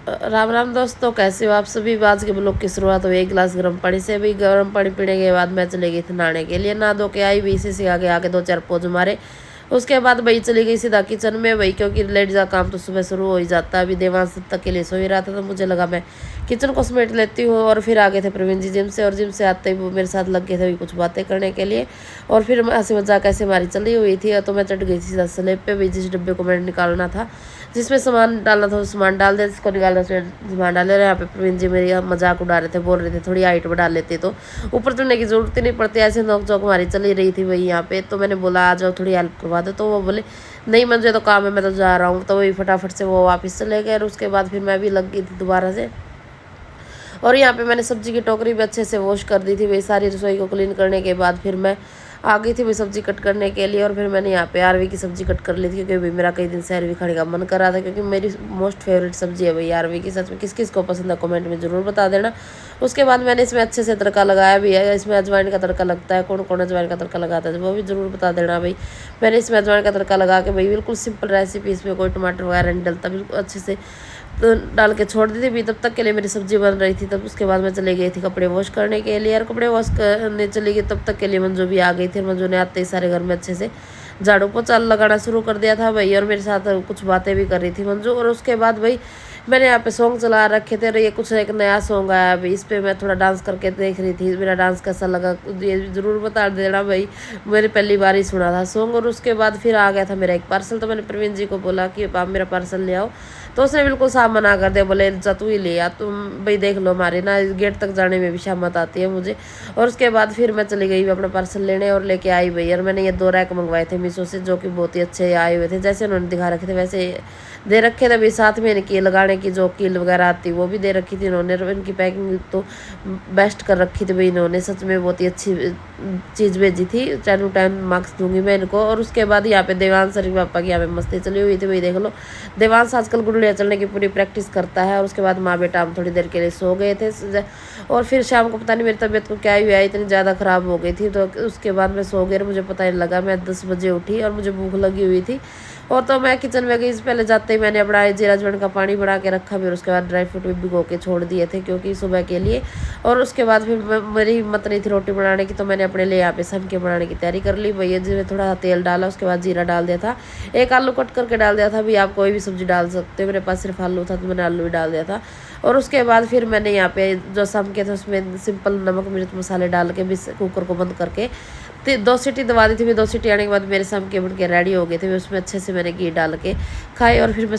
राम राम दोस्तों, कैसे हो आप सभी। आज के ब्लॉग की शुरुआत हुई एक गिलास गर्म पानी से। भी गर्म पानी पीने के बाद मैं चली गई थी नहाने के लिए। नहा धो के आई भी, इसी से आगे आके 2-4 पोज मारे। उसके बाद वही चली गई सीधा किचन में वही, क्योंकि लेट का काम तो सुबह शुरू हो ही जाता है। अभी देवांश तक के लिए सो ही रहा था, तो मुझे लगा मैं किचन को समेट लेती हूँ। और फिर आ गए थे प्रवीण जी जिम से, और जिम से आते ही वो मेरे साथ लग गए थे कुछ बातें करने के लिए। और फिर हंसी मजाक ऐसे हमारी चली हुई थी, तो मैं चढ़ गई थी सीधा स्लेब पे भी, जिस डब्बे को मैंने निकालना था, जिसमें सामान डालना था, सामान डाल दे, जिसको निकालना उसमें सामान डाल दे। यहाँ पे प्रवीण जी मेरी मजाक उड़ा रहे थे, बोल रहे थे थोड़ी हाइट बढ़ा लेते तो ऊपर चढ़ने की जरूरत ही नहीं पड़ती। ऐसे नोक झोंक हमारी चली रही थी वही यहाँ पे। तो मैंने बोला आ जाओ थोड़ी हेल्प करवा दो, तो वो बोले नहीं मुझे तो काम है, मैं तो जा रहा हूँ। तो वही फटाफट से वो वापस चले गए। और उसके बाद फिर मैं भी लग गई थी दोबारा से। और यहाँ पे मैंने सब्जी की टोकरी भी अच्छे से वॉश कर दी थी वही, सारी रसोई को क्लीन करने के बाद फिर मैं आ गई थी वही सब्जी कट करने के लिए। और फिर मैंने यहाँ पे अरवी की सब्जी कट कर ली थी, क्योंकि भाई मेरा कई दिन से अरवी खाने का मन कर रहा था, क्योंकि मेरी मोस्ट फेवरेट सब्जी है भाई अरवी की। सच में किस किस को पसंद है कमेंट में ज़रूर बता देना। उसके बाद मैंने इसमें अच्छे से तड़का लगाया भी है। इसमें अजवाइन का तड़का लगता है, कौन कौन अजवाइन का तड़का लगाता है वो भी ज़रूर बता देना भाई। मैंने इसमें अजवाइन का तड़का लगा के भाई, बिल्कुल सिंपल रेसिपी, इसमें कोई टमाटर वगैरह नहीं डलता, बिल्कुल अच्छे से तो डाल के छोड़ दी थी भी। तब तक के लिए मेरी सब्जी बन रही थी। तब उसके बाद मैं चली गई थी कपड़े वॉश करने के लिए। और कपड़े वॉश करने चली गई, तब तक के लिए मंजू भी आ गई थी। मंजू ने आते ही सारे घर में अच्छे से झाड़ू पोछा लगाना शुरू कर दिया था भाई। और मेरे साथ कुछ बातें भी कर रही थी मंजू। और उसके बाद भाई मैंने यहाँ पे सॉन्ग चला रखे थे, और ये कुछ एक नया सॉन्ग आया भाई, इस पर मैं थोड़ा डांस करके देख रही थी। मेरा डांस कैसा लगा ये ज़रूर बता देना भाई, मैंने पहली बार ही सुना था सॉन्ग। और उसके बाद फिर आ गया था मेरा एक पार्सल। तो मैंने प्रवीण जी को बोला कि आप मेरा पार्सल ले आओ, तो उसने बिल्कुल साफ मना कर दिया, बोले जा तू ही ले आ, तुम भाई देख लो, हमारे ना गेट तक जाने में भी शामत आती है मुझे। और उसके बाद फिर मैं चली गई अपना पार्सल लेने, और लेके आई भाई। और मैंने ये 2 रैक मंगवाए थे मीशो से, जो कि बहुत ही अच्छे आए हुए थे, जैसे उन्होंने दिखा रखे थे वैसे दे रखे थे भाई। साथ में इनकी लगाने की जो कील वगैरह आती वो भी दे रखी थी इन्होंने। इनकी पैकिंग तो बेस्ट कर रखी थी भाई इन्होंने, सच में बहुत ही अच्छी चीज़ भेजी थी। 10/10 मार्क्स दूंगी मैं इनको। और उसके बाद यहाँ पे देवांश सर पापा की यहाँ पे मस्ती चली हुई थी भाई, देख लो। देवांश आजकल गुड़लिया चलने की पूरी प्रैक्टिस करता है। और उसके बाद माँ बेटा हम थोड़ी देर के लिए सो गए थे। और फिर शाम को पता नहीं मेरी तबीयत को क्या हुआ है, इतनी ज़्यादा ख़राब हो गई थी। तो उसके बाद मैं सो गई, मुझे पता नहीं लगा। मैं 10 बजे उठी और मुझे भूख लगी हुई थी। और तो मैं किचन में गई, पहले जाते ही मैंने अपना जीरा अजवाइन का पानी बना के रखा। फिर उसके बाद ड्राई फ्रूट भी भिगो के छोड़ दिए थे, क्योंकि सुबह के लिए। और उसके बाद फिर मेरी हिम्मत नहीं थी रोटी बनाने की, तो मैंने अपने लिए यहाँ पे सम के बनाने की तैयारी कर ली भैया जी। में थोड़ा तेल डाला, उसके बाद जीरा डाल दिया था, एक आलू कट करके डाल दिया था भी। आप कोई भी सब्जी डाल सकते हो, मेरे पास सिर्फ आलू था तो मैंने आलू ही डाल दिया था। और उसके बाद फिर मैंने यहाँ पे जो सम के थे उसमें सिंपल नमक मिर्च मसाले डाल के भी कुकर को बंद करके 2 सीटी दबा दी थी। 2 सीटी आने के बाद मेरे सम के बन के रेडी हो गए थे। उसमें अच्छे से मैंने घी डाल के खाए, और फिर मैं